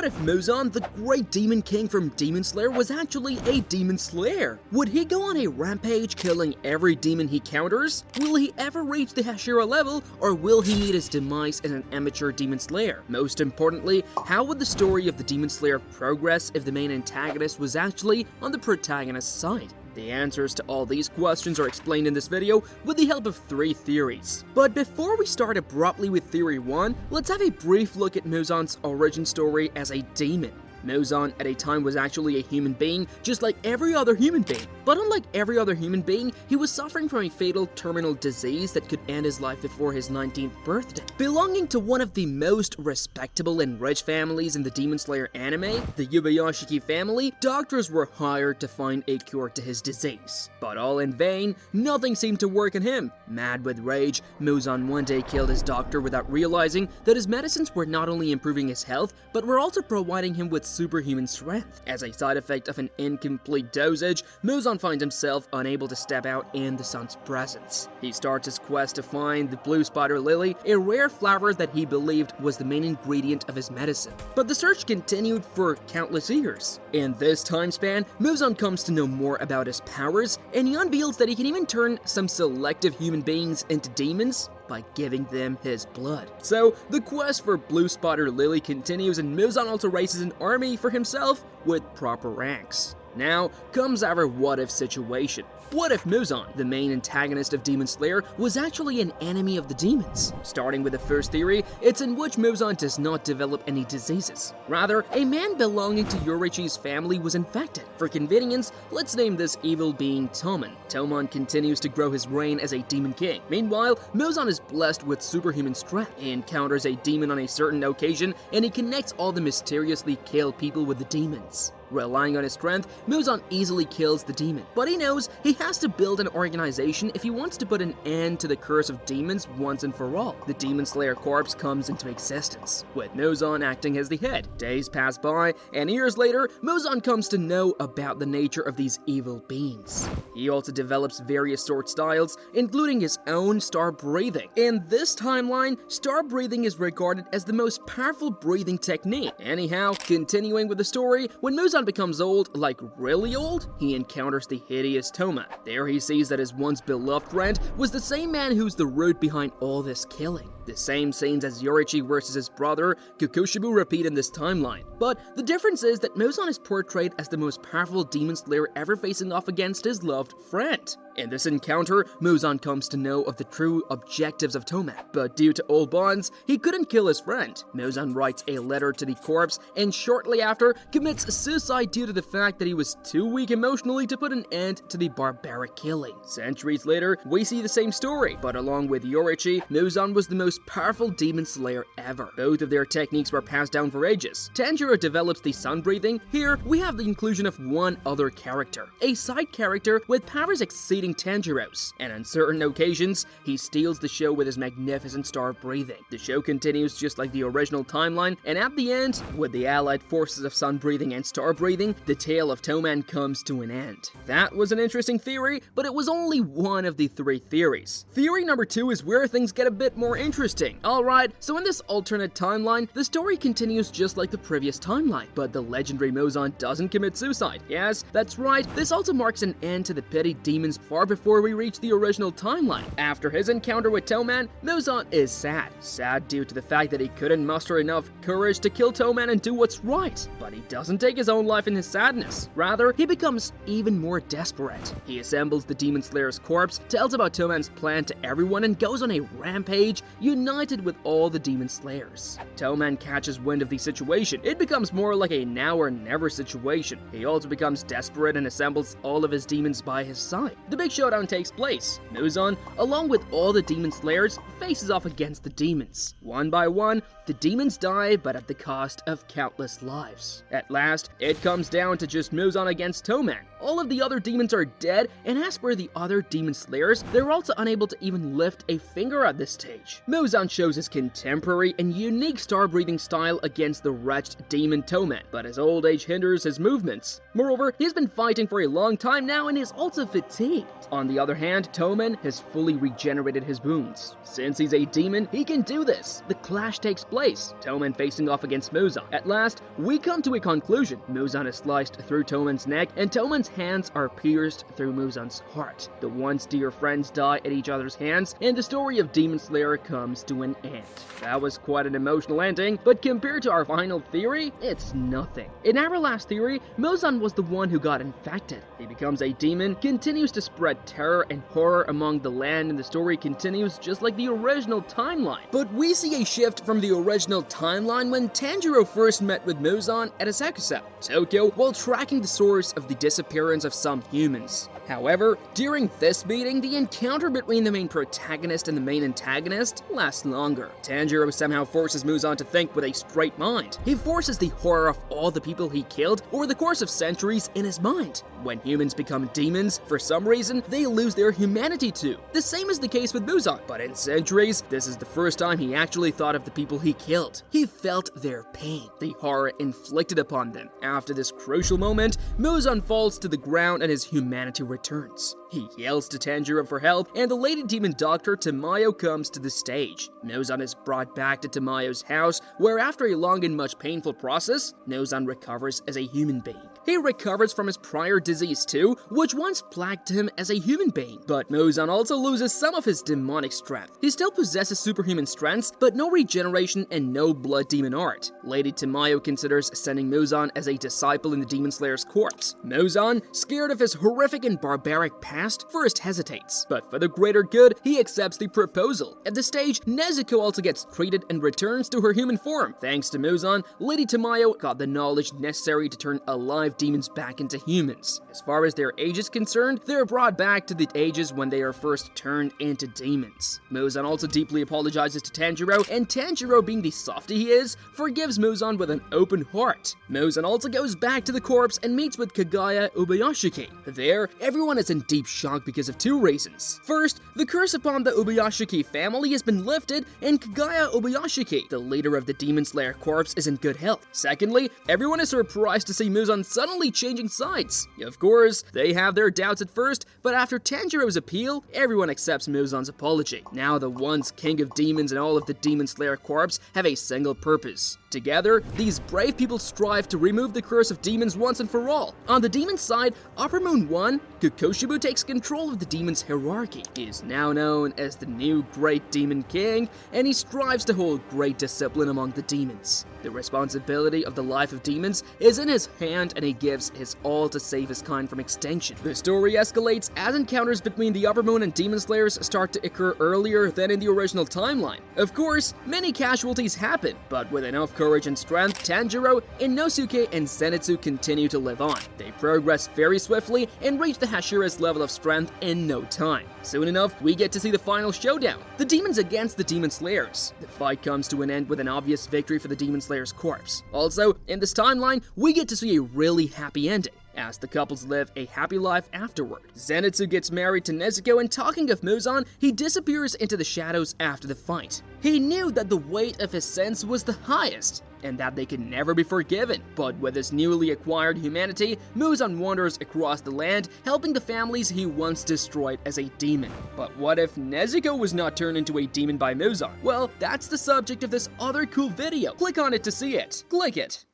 if Muzan, the great demon king from Demon Slayer, was actually a demon slayer? Would he go on a rampage killing every demon he counters? Will he ever reach the Hashira level, or will he meet his demise as an amateur demon slayer? Most importantly, how would the story of the demon slayer progress if the main antagonist was actually on the protagonist's side? The answers to all these questions are explained in this video with the help of 3 theories. But before we start abruptly with theory 1, let's have a brief look at Muzan's origin story as a demon. Muzan at a time was actually a human being, just like every other human being. But unlike every other human being, he was suffering from a fatal terminal disease that could end his life before his 19th birthday. Belonging to one of the most respectable and rich families in the Demon Slayer anime, the Yubayashiki family, doctors were hired to find a cure to his disease. But all in vain, nothing seemed to work on him. Mad with rage, Muzan one day killed his doctor without realizing that his medicines were not only improving his health, but were also providing him with superhuman strength. As a side effect of an incomplete dosage, Muzan finds himself unable to step out in the sun's presence. He starts his quest to find the blue spider lily, a rare flower that he believed was the main ingredient of his medicine. But the search continued for countless years. In this time span, Muzan comes to know more about his powers, and he unveils that he can even turn some selective human beings into demons by giving them his blood. So, the quest for Blue Spider Lily continues, and Muzan also raises an army for himself with proper ranks. Now comes our what-if situation. What if Muzan, the main antagonist of Demon Slayer, was actually an enemy of the demons? Starting with the first theory, it's in which Muzan does not develop any diseases. Rather, a man belonging to Yorichi's family was infected. For convenience, let's name this evil being Toman. Toman continues to grow his reign as a demon king. Meanwhile, Muzan is blessed with superhuman strength. He encounters a demon on a certain occasion, and he connects all the mysteriously killed people with the demons. Relying on his strength, Muzan easily kills the demon, but he knows he has to build an organization if he wants to put an end to the curse of demons once and for all. The Demon Slayer Corps comes into existence, with Muzan acting as the head. Days pass by, and years later, Muzan comes to know about the nature of these evil beings. He also develops various sword styles, including his own star breathing. In this timeline, star breathing is regarded as the most powerful breathing technique. Anyhow, continuing with the story, when Muzan becomes old, like really old, he encounters the hideous Toma. There he sees that his once beloved friend was the same man who's the root behind all this killing. The same scenes as Yorichi versus his brother Kukushibu repeat in this timeline. But the difference is that Muzan is portrayed as the most powerful demon slayer ever facing off against his loved friend. In this encounter, Muzan comes to know of the true objectives of Toma, but due to old bonds, he couldn't kill his friend. Muzan writes a letter to the corpse, and shortly after, commits suicide due to the fact that he was too weak emotionally to put an end to the barbaric killing. Centuries later, we see the same story, but along with Yorichi, Muzan was the most powerful demon slayer ever. Both of their techniques were passed down for ages. Tanjiro develops the sun breathing. Here, we have the inclusion of one other character, a side character with powers exceeding Tanjiro's, and on certain occasions, he steals the show with his magnificent star breathing. The show continues just like the original timeline, and at the end, with the allied forces of sun breathing and star breathing, the tale of Toman comes to an end. That was an interesting theory, but it was only one of the 3 theories. Theory number 2 is where things get a bit more interesting. Alright, so in this alternate timeline, the story continues just like the previous timeline, but the legendary Muzan doesn't commit suicide. Yes, that's right, this also marks an end to the petty demons far before we reach the original timeline. After his encounter with Toman, Muzan is sad. Sad due to the fact that he couldn't muster enough courage to kill Toman and do what's right. But he doesn't take his own life in his sadness. Rather, he becomes even more desperate. He assembles the Demon Slayer's corpse, tells about Toman's plan to everyone, and goes on a rampage, united with all the Demon Slayers. Toman catches wind of the situation. It becomes more like a now or never situation. He also becomes desperate and assembles all of his demons by his side. The big showdown takes place. Muzan, along with all the Demon Slayers, faces off against the demons. One by one, the demons die, but at the cost of countless lives. At last, it comes down to just Muzan against Toman. All of the other demons are dead, and as for the other Demon Slayers, they're also unable to even lift a finger at this stage. Muzan shows his contemporary and unique star-breathing style against the wretched demon Toman, but his old age hinders his movements. Moreover, he's been fighting for a long time now and is also fatigued. On the other hand, Toman has fully regenerated his wounds. Since he's a demon, he can do this. The clash takes place, Toman facing off against Muzan. At last, we come to a conclusion. Muzan is sliced through Toman's neck, and Toman's hands are pierced through Muzan's heart. The once dear friends die at each other's hands, and the story of Demon Slayer comes to an end. That was quite an emotional ending, but compared to our final theory, it's nothing. In our last theory, Muzan was the one who got infected. He becomes a demon, continues to spread terror and horror among the land, and the story continues just like the original timeline. But we see a shift from the original timeline when Tanjiro first met with Muzan at Asakusa, Tokyo, while tracking the source of the disappearance of some humans. However, during this meeting, the encounter between the main protagonist and the main antagonist lasts longer. Tanjiro somehow forces Muzan to think with a straight mind. He forces the horror of all the people he killed over the course of centuries in his mind. When humans become demons, for some reason, they lose their humanity too. The same is the case with Muzan, but in centuries, this is the first time he actually thought of the people he killed. He felt their pain, the horror inflicted upon them. After this crucial moment, Muzan falls to the ground and his humanity returns. He yells to Tanjiro for help, and the lady demon doctor Tamayo comes to the stage. Muzan is brought back to Tamayo's house, where after a long and much painful process, Muzan recovers as a human being. He recovers from his prior disease too, which once plagued him as a human being. But Muzan also loses some of his demonic strength. He still possesses superhuman strengths, but no regeneration and no blood demon art. Lady Tamayo considers sending Muzan as a disciple in the Demon Slayer's corpse. Muzan, scared of his horrific and barbaric past, first hesitates, but for the greater good, he accepts the proposal. At the stage, Nezuko also gets treated and returns to her human form. Thanks to Muzan, Lady Tamayo got the knowledge necessary to turn alive demons back into humans. As far as their age is concerned, they're brought back to the ages when they are first turned into demons. Muzan also deeply apologizes to Tanjiro, and Tanjiro, being the softy he is, forgives Muzan with an open heart. Muzan also goes back to the corpse and meets with Kagaya Ubuyashiki. There, everyone is in deep shock because of two reasons. First, the curse upon the Ubuyashiki family has been lifted, and Kagaya Ubuyashiki, the leader of the Demon Slayer Corps, is in good health. Secondly, everyone is surprised to see Muzan suddenly changing sides. Of course, they have their doubts at first, but after Tanjiro's appeal, everyone accepts Muzan's apology. Now the once king of demons and all of the Demon Slayer Corps have a single purpose. Together, these brave people strive to remove the curse of demons once and for all. On the demon side, Upper Moon 1, Kokoshibu takes control of the demon's hierarchy. He is now known as the new Great Demon King, and he strives to hold great discipline among the demons. The responsibility of the life of demons is in his hand, and he gives his all to save his kind from extinction. The story escalates as encounters between the Upper Moon and Demon Slayers start to occur earlier than in the original timeline. Of course, many casualties happen, but with enough courage and strength, Tanjiro, Inosuke, and Zenitsu continue to live on. They progress very swiftly and reach the Hashira's level of strength in no time. Soon enough, we get to see the final showdown, the demons against the Demon Slayers. The fight comes to an end with an obvious victory for the Demon Slayer's corpse. Also, in this timeline, we get to see a really happy ending, as the couples live a happy life afterward. Zenitsu gets married to Nezuko, and talking of Muzan, he disappears into the shadows after the fight. He knew that the weight of his sins was the highest, and that they could never be forgiven. But with his newly acquired humanity, Muzan wanders across the land, helping the families he once destroyed as a demon. But what if Nezuko was not turned into a demon by Muzan? Well, that's the subject of this other cool video. Click on it to see it. Click it.